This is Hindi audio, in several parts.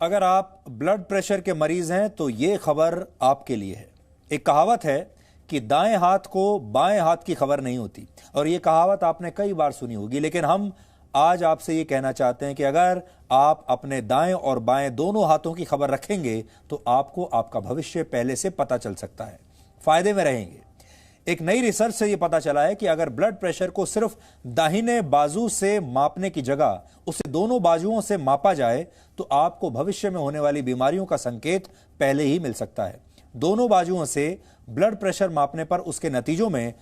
अगर आप ब्लड प्रेशर के मरीज हैं तो ये खबर आपके लिए है। एक कहावत है कि दाएं हाथ को बाएं हाथ की खबर नहीं होती, और ये कहावत आपने कई बार सुनी होगी। लेकिन हम आज आपसे ये कहना चाहते हैं कि अगर आप अपने दाएं और बाएं दोनों हाथों की खबर रखेंगे तो आपको आपका भविष्य पहले से पता चल सकता है, फायदे में रहेंगे। एक नई रिसर्च से यह पता चला है कि अगर ब्लड प्रेशर को सिर्फ दाहिने बाजू से मापने की जगह उसे दोनों बाजुओं से मापा जाए तो आपको भविष्य में होने वाली बीमारियों का संकेत पहले ही मिल सकता है। दोनों बाजुओं से ब्लड प्रेशर मापने पर उसके नतीजों में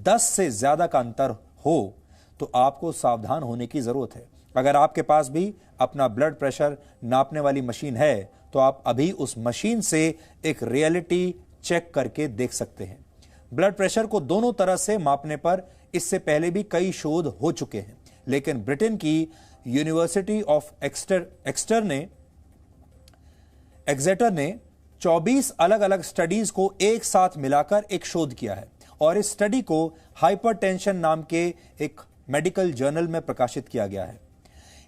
10 से ज्यादा का अंतर हो तो आपको सावधान होने की जरूरत है। अगर आपके पास भी अपना ब्लड प्रेशर नापने वाली मशीन है तो आप अभी उस मशीन से एक रियलिटी चेक करके देख सकते हैं। ब्लड प्रेशर को दोनों तरह से मापने पर इससे पहले भी कई शोध हो चुके हैं, लेकिन ब्रिटेन की यूनिवर्सिटी ऑफ एक्सेटर ने 24 अलग अलग स्टडीज को एक साथ मिलाकर एक शोध किया है और इस स्टडी को हाइपरटेंशन नाम के एक मेडिकल जर्नल में प्रकाशित किया गया है।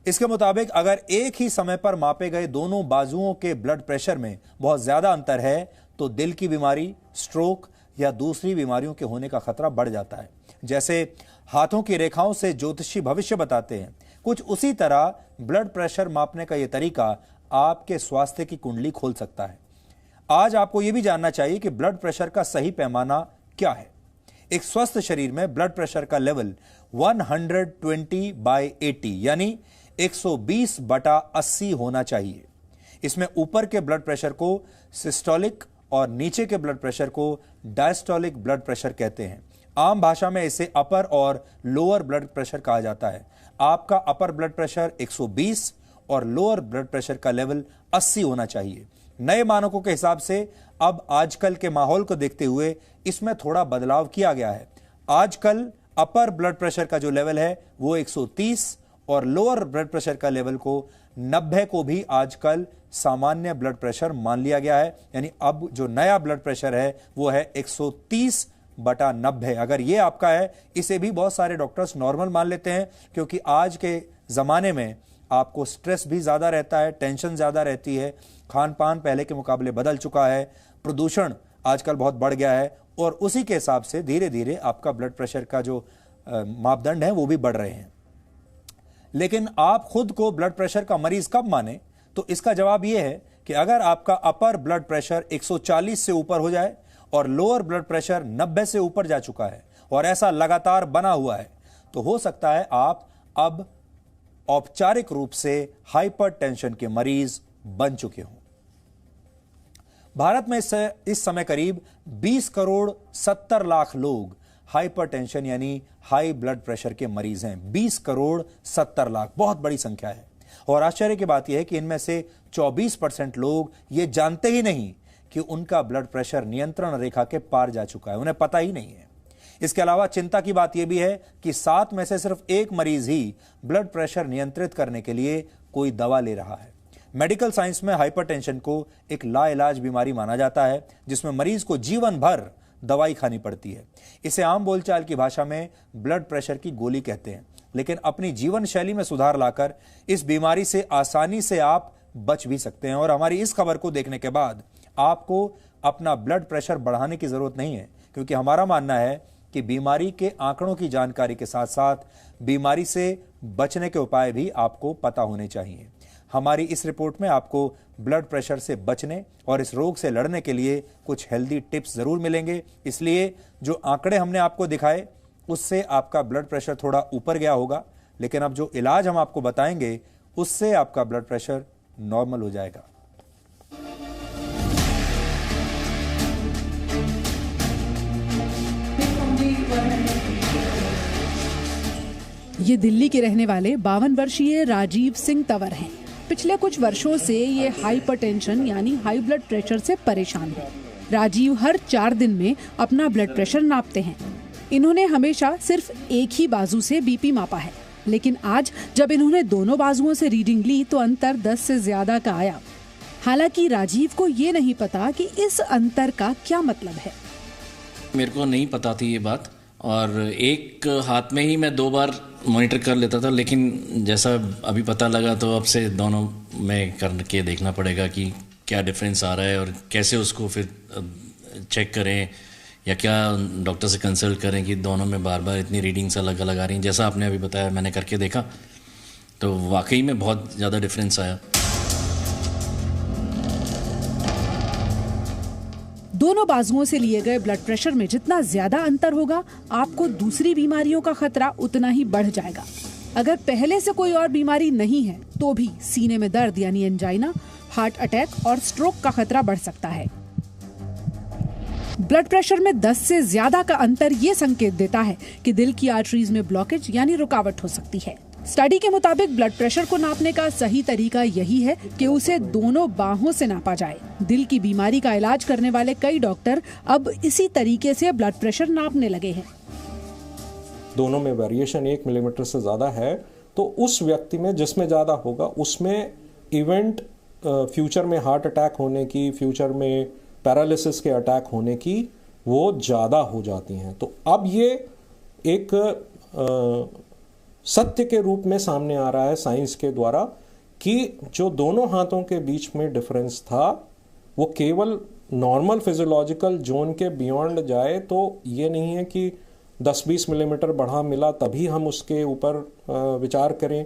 इसके मुताबिक अगर एक ही समय पर मापे गए दोनों बाजुओं के ब्लड प्रेशर में बहुत ज्यादा अंतर है तो दिल की बीमारी, स्ट्रोक या दूसरी बीमारियों के होने का खतरा बढ़ जाता है। जैसे हाथों की रेखाओं से ज्योतिषी भविष्य बताते हैं, कुछ उसी तरह ब्लड प्रेशर मापने का यह तरीका आपके स्वास्थ्य की कुंडली खोल सकता है। आज आपको यह भी जानना चाहिए कि ब्लड प्रेशर का सही पैमाना क्या है। एक स्वस्थ शरीर में ब्लड प्रेशर का लेवल 120/80 यानी 120/80 होना चाहिए। इसमें ऊपर के ब्लड प्रेशर को सिस्टोलिक और नीचे के ब्लड प्रेशर को डायस्टोलिक ब्लड प्रेशर कहते हैं। आम भाषा में इसे अपर और लोअर ब्लड प्रेशर कहा जाता है। आपका अपर ब्लड प्रेशर 120 और लोअर ब्लड प्रेशर का लेवल 80 होना चाहिए। नए मानकों के हिसाब से अब आजकल के माहौल को देखते हुए इसमें थोड़ा बदलाव किया गया है। आजकल अपर ब्लड प्रेशर का जो लेवल है वो 130 और लोअर ब्लड प्रेशर का लेवल को 90 को भी आजकल सामान्य ब्लड प्रेशर मान लिया गया है। यानी अब जो नया ब्लड प्रेशर है वो है 130/90। अगर ये आपका है, इसे भी बहुत सारे डॉक्टर्स नॉर्मल मान लेते हैं, क्योंकि आज के जमाने में आपको स्ट्रेस भी ज्यादा रहता है, टेंशन ज्यादा रहती है, खान पान पहले के मुकाबले बदल चुका है, प्रदूषण आजकल बहुत बढ़ गया है और उसी के हिसाब से धीरे धीरे आपका ब्लड प्रेशर का जो मापदंड है वो भी बढ़ रहे हैं। लेकिन आप खुद को ब्लड प्रेशर का मरीज कब माने, तो इसका जवाब यह है कि अगर आपका अपर ब्लड प्रेशर 140 से ऊपर हो जाए और लोअर ब्लड प्रेशर 90 से ऊपर जा चुका है और ऐसा लगातार बना हुआ है तो हो सकता है आप अब औपचारिक रूप से हाइपरटेंशन के मरीज बन चुके हों। भारत में इस समय करीब 20 करोड़ 70 लाख लोग हाइपरटेंशन यानी हाई ब्लड प्रेशर के मरीज हैं। 20 करोड़ 70 लाख, बहुत बड़ी संख्या है। और आश्चर्य की बात यह है कि इनमें से 24% लोग ये जानते ही नहीं कि उनका ब्लड प्रेशर नियंत्रण रेखा के पार जा चुका है, उन्हें पता ही नहीं है। इसके अलावा चिंता की बात यह भी है कि 7 में से सिर्फ एक मरीज ही ब्लड प्रेशर नियंत्रित करने के लिए कोई दवा ले रहा है। मेडिकल साइंस में हाइपरटेंशन को एक लाइलाज बीमारी माना जाता है, जिसमें मरीज को जीवन भर दवाई खानी पड़ती है। इसे आम बोलचाल की भाषा में ब्लड प्रेशर की गोली कहते हैं। लेकिन अपनी जीवन शैली में सुधार लाकर इस बीमारी से आसानी से आप बच भी सकते हैं। और हमारी इस खबर को देखने के बाद आपको अपना ब्लड प्रेशर बढ़ाने की जरूरत नहीं है, क्योंकि हमारा मानना है कि बीमारी के आंकड़ों की जानकारी के साथ साथ बीमारी से बचने के उपाय भी आपको पता होने चाहिए। हमारी इस रिपोर्ट में आपको ब्लड प्रेशर से बचने और इस रोग से लड़ने के लिए कुछ हेल्दी टिप्स जरूर मिलेंगे। इसलिए जो आंकड़े हमने आपको दिखाए उससे आपका ब्लड प्रेशर थोड़ा ऊपर गया होगा, लेकिन अब जो इलाज हम आपको बताएंगे उससे आपका ब्लड प्रेशर नॉर्मल हो जाएगा। ये दिल्ली के रहने वाले 52 वर्षीय राजीव सिंह तंवर हैं। पिछले कुछ वर्षों से ये हाइपरटेंशन यानी हाई ब्लड प्रेशर से परेशान हैं। राजीव हर 4 दिन में अपना ब्लड प्रेशर नापते हैं। इन्होंने हमेशा सिर्फ एक ही बाजू से बीपी मापा है, लेकिन आज जब इन्होंने दोनों बाजुओं से रीडिंग ली तो अंतर 10 से ज्यादा का आया। हालांकि राजीव को ये नहीं पता कि इस अंतर का क्या मतलब है। मेरे को नहीं पता थी ये बात, और एक हाथ में ही मैं 2 बार मॉनिटर कर लेता था, लेकिन जैसा अभी पता लगा तो अब से दोनों में करके देखना पड़ेगा कि क्या डिफरेंस आ रहा है और कैसे उसको फिर चेक करें या क्या डॉक्टर से कंसल्ट करें कि दोनों में बार बार इतनी रीडिंग्स अलग अलग आ रही हैं। जैसा आपने अभी बताया, मैंने करके देखा तो वाकई में बहुत ज़्यादा डिफरेंस आया। दोनों बाजुओं से लिए गए ब्लड प्रेशर में जितना ज्यादा अंतर होगा, आपको दूसरी बीमारियों का खतरा उतना ही बढ़ जाएगा। अगर पहले से कोई और बीमारी नहीं है तो भी सीने में दर्द यानी एंजाइना, हार्ट अटैक और स्ट्रोक का खतरा बढ़ सकता है। ब्लड प्रेशर में 10 से ज्यादा का अंतर ये संकेत देता है कि दिल की आर्टरीज में ब्लॉकेज यानी रुकावट हो सकती है। स्टडी के मुताबिक ब्लड प्रेशर को नापने का सही तरीका यही है कि उसे दोनों बाहों से नापा जाए। दिल की बीमारी का इलाज करने वाले कई डॉक्टर अब इसी तरीके से ब्लड प्रेशर नापने लगे हैं। दोनों में वेरिएशन 1 मिलीमीटर से ज्यादा है तो उस व्यक्ति में जिसमें ज्यादा होगा उसमें इवेंट फ्यूचर में हार्ट अटैक होने की, फ्यूचर में पैरालिसिस के अटैक होने की वो ज्यादा हो जाती हैं। तो अब ये एक सत्य के रूप में सामने आ रहा है साइंस के द्वारा कि जो दोनों हाथों के बीच में डिफरेंस था वो केवल नॉर्मल फिजियोलॉजिकल जोन के बियॉन्ड जाए तो ये नहीं है कि 10-20 मिलीमीटर बढ़ा मिला तभी हम उसके ऊपर विचार करें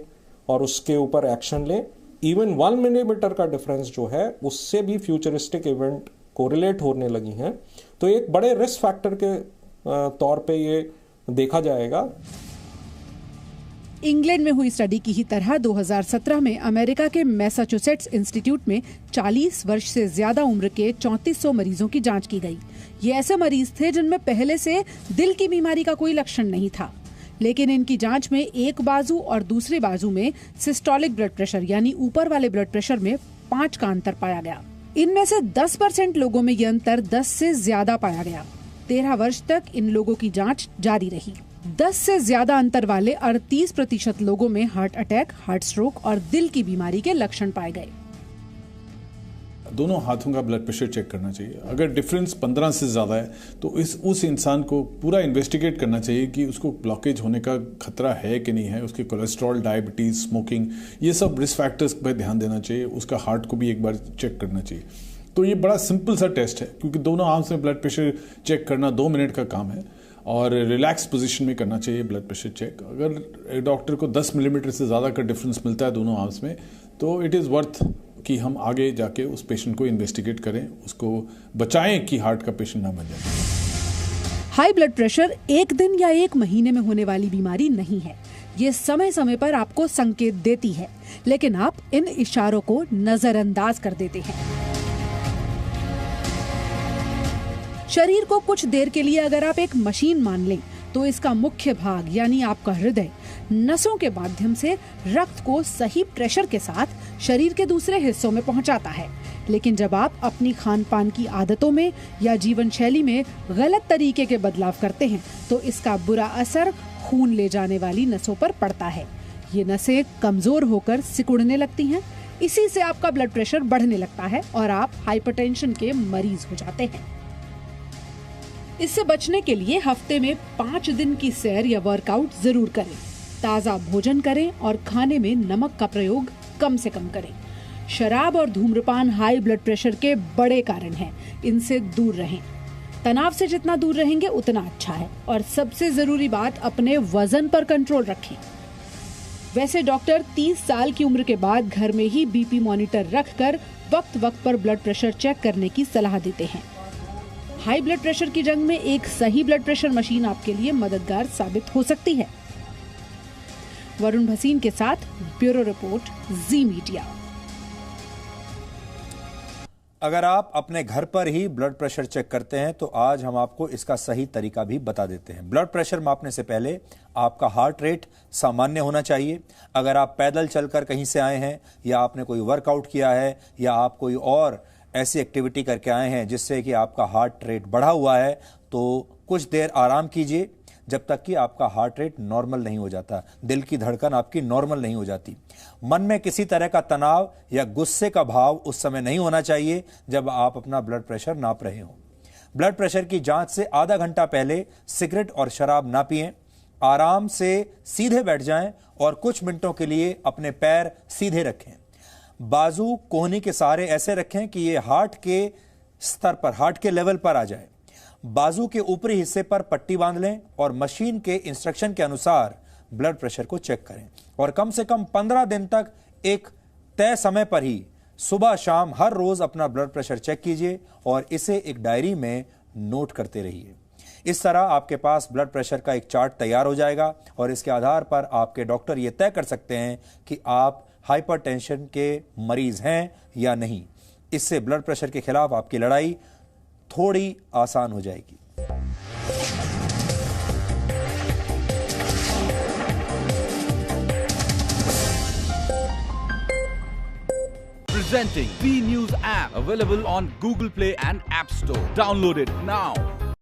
और उसके ऊपर एक्शन लें। इवन 1 मिलीमीटर का डिफरेंस जो है उससे भी फ्यूचरिस्टिक इवेंट कोरिलेट होने लगी हैं। तो एक बड़े रिस्क फैक्टर के तौर पे ये देखा जाएगा। इंग्लैंड में हुई स्टडी की ही तरह 2017 में अमेरिका के मैसाचुसेट्स इंस्टीट्यूट में 40 वर्ष से ज्यादा उम्र के 3400 मरीजों की जांच की गई। ये ऐसे मरीज थे जिनमें पहले से दिल की बीमारी का कोई लक्षण नहीं था, लेकिन इनकी जांच में एक बाजू और दूसरे बाजू में सिस्टोलिक ब्लड प्रेशर यानी ऊपर वाले ब्लड प्रेशर में 5 का अंतर पाया गया। इनमें से 10% लोगों में ये अंतर 10 से ज्यादा पाया गया। 13 वर्ष तक इन लोगों की जांच जारी रही। 10 से ज्यादा अंतर वाले 38% लोगों में हार्ट अटैक, हार्ट स्ट्रोक और दिल की बीमारी के लक्षण पाए गए। दोनों हाथों का ब्लड प्रेशर चेक करना चाहिए। अगर डिफरेंस 15 से ज़्यादा है तो उस इंसान को पूरा इन्वेस्टिगेट करना चाहिए कि उसको ब्लॉकेज होने का खतरा है कि नहीं है। उसके कोलेस्ट्रॉल, डायबिटीज़, स्मोकिंग, ये सब रिस्क फैक्टर्स पर ध्यान देना चाहिए। उसका हार्ट को भी एक बार चेक करना चाहिए। तो ये बड़ा सिंपल सा टेस्ट है क्योंकि दोनों आर्म्स में ब्लड प्रेशर चेक करना 2 मिनट का काम है और रिलैक्स पोजीशन में करना चाहिए ब्लड प्रेशर चेक। अगर डॉक्टर को 10 मिलीमीटर से ज़्यादा का डिफरेंस मिलता है दोनों आर्म्स में तो इट इज़ वर्थ कि हम आगे जाके उस पेशेंट को इन्वेस्टिगेट करें, उसको बचाएं कि हार्ट का पेशेंट ना बन जाए। हाई ब्लड प्रेशर एक दिन या एक महीने में होने वाली बीमारी नहीं है। ये समय समय पर आपको संकेत देती है, लेकिन आप इन इशारों को नजरअंदाज कर देते हैं। शरीर को कुछ देर के लिए अगर आप एक मशीन मान लें तो इसका मुख्य भाग यानी आपका हृदय नसों के माध्यम से रक्त को सही प्रेशर के साथ शरीर के दूसरे हिस्सों में पहुंचाता है। लेकिन जब आप अपनी खान पान की आदतों में या जीवन शैली में गलत तरीके के बदलाव करते हैं तो इसका बुरा असर खून ले जाने वाली नसों पर पड़ता है। ये नसें कमजोर होकर सिकुड़ने लगती हैं। इसी से आपका ब्लड प्रेशर बढ़ने लगता है और आप हाइपरटेंशन के मरीज हो जाते हैं। इससे बचने के लिए हफ्ते में 5 दिन की सैर या वर्कआउट जरूर करें। ताज़ा भोजन करें और खाने में नमक का प्रयोग कम से कम करें। शराब और धूम्रपान हाई ब्लड प्रेशर के बड़े कारण हैं, इनसे दूर रहें। तनाव से जितना दूर रहेंगे उतना अच्छा है। और सबसे जरूरी बात, अपने वजन पर कंट्रोल रखें। वैसे डॉक्टर 30 साल की उम्र के बाद घर में ही बीपी मॉनिटर रखकर वक्त वक्त पर ब्लड प्रेशर चेक करने की सलाह देते हैं। हाई ब्लड प्रेशर की जंग में एक सही ब्लड प्रेशर मशीन आपके लिए मददगार साबित हो सकती है। वरुण भसीन के साथ ब्यूरो रिपोर्ट, जी मीडिया। अगर आप अपने घर पर ही ब्लड प्रेशर चेक करते हैं तो आज हम आपको इसका सही तरीका भी बता देते हैं। ब्लड प्रेशर मापने से पहले आपका हार्ट रेट सामान्य होना चाहिए। अगर आप पैदल चलकर कहीं से आए हैं या आपने कोई वर्कआउट किया है या आप कोई और ऐसी एक्टिविटी करके आए हैं जिससे कि आपका हार्ट रेट बढ़ा हुआ है तो कुछ देर आराम कीजिए जब तक कि आपका हार्ट रेट नॉर्मल नहीं हो जाता, दिल की धड़कन आपकी नॉर्मल नहीं हो जाती। मन में किसी तरह का तनाव या गुस्से का भाव उस समय नहीं होना चाहिए जब आप अपना ब्लड प्रेशर नाप रहे हो। ब्लड प्रेशर की जांच से आधा घंटा पहले सिगरेट और शराब ना पिएं। आराम से सीधे बैठ जाएं और कुछ मिनटों के लिए अपने पैर सीधे रखें। बाजू कोहनी के सहारे ऐसे रखें कि ये हार्ट के स्तर पर, हार्ट के लेवल पर आ जाए। बाजू के ऊपरी हिस्से पर पट्टी बांध लें और मशीन के इंस्ट्रक्शन के अनुसार ब्लड प्रेशर को चेक करें और कम से कम 15 दिन तक एक तय समय पर ही सुबह शाम हर रोज अपना ब्लड प्रेशर चेक कीजिए और इसे एक डायरी में नोट करते रहिए। इस तरह आपके पास ब्लड प्रेशर का एक चार्ट तैयार हो जाएगा और इसके आधार पर आपके डॉक्टर यह तय कर सकते हैं कि आप हाइपरटेंशन के मरीज हैं या नहीं। इससे ब्लड प्रेशर के खिलाफ आपकी लड़ाई थोड़ी आसान हो जाएगी। Presenting B News app, available on Google Play and App Store. Download it now.